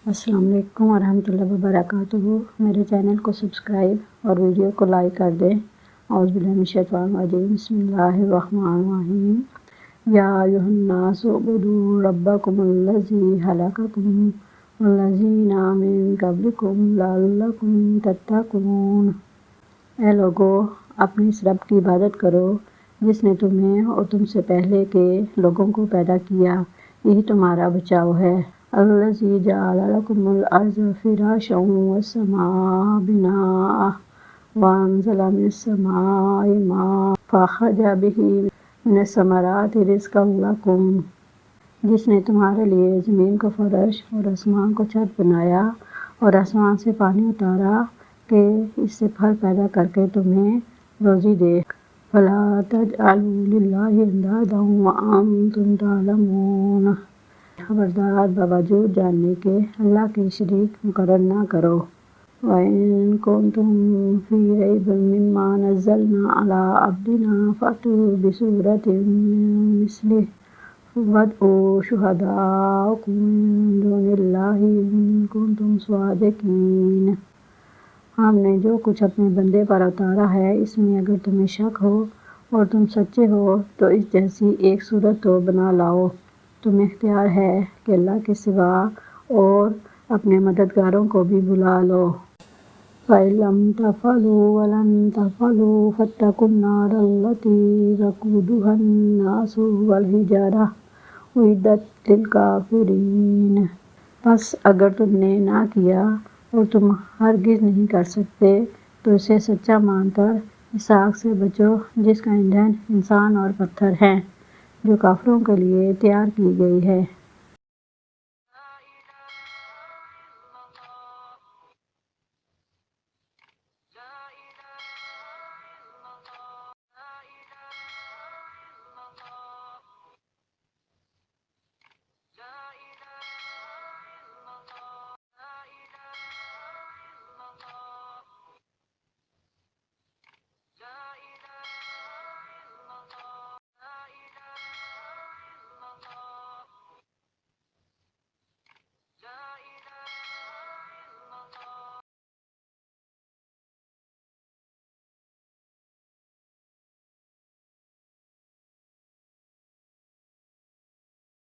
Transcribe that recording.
السلام علیکم ورحمۃ اللہ وبرکاتہ۔ میرے چینل کو سبسکرائب اور ویڈیو کو لائک کر دیں۔ اعوذ باللہ من الشیطان الرجیم، بسم اللہ الرحمن الرحیم۔ یا ایھا الناس اعبدوا ربکم الذی خلقکم والذین من قبلکم لعلکم تتقون۔ اے لوگو، اپنے اس رب کی عبادت کرو جس نے تمہیں اور تم سے پہلے کے لوگوں کو پیدا کیا، یہی تمہارا بچاؤ ہے۔ الذی جعل لکم الارض فراشا والسماء بناء وانزل من السماء ماء فاخرج به من الثمرات رزقا لکم۔ جس نے تمہارے لیے زمین کو فرش اور آسمان کو چھت بنایا اور آسمان سے پانی اتارا کہ اس سے پھل پیدا کر کے تمہیں روزی دے۔ فَلَا تَجْعَلُوا لِلَّهِ أَندَادًا وَأَنْتُمْ تَعْلَمُونَ۔ خبردار، باوجود جاننے کے اللہ کے شریک مقرر نہ کرو۔ وَإِن كُنتُمْ فِي رَيْبٍ مِّمَّا نَزَّلْنَا عَلَىٰ عَبْدِنَا فَأْتُوا بِسُورَةٍ مِّن مِّثْلِهِ وَادْعُوا شُهَدَاءَكُم مِّن دُونِ اللَّهِ إِن كُنتُمْ صَادِقِينَ۔ ہم نے جو کچھ اپنے بندے پر اتارا ہے، اس میں اگر تمہیں شک ہو اور تم سچے ہو تو اس جیسی ایک صورت تو بنا لاؤ۔ تمہیں اختیار ہے کہ اللہ کے سوا اور اپنے مددگاروں کو بھی بلا لو۔ فَإِن لَّمْ تَفْعَلُوا وَلَن تَفْعَلُوا فَاتَّقُوا النَّارَ الَّتِي وَقُودُهَا النَّاسُ وَالْحِجَارَةُ أُعِدَّتْ لِلْكَافِرِينَ۔ بس اگر تم نے نہ کیا اور تم ہرگز نہیں کر سکتے تو اسے سچا مان کر اس آگ سے بچو جس کا ایندھن انسان اور پتھر ہیں، جو کافروں کے لیے تیار کی گئی ہے۔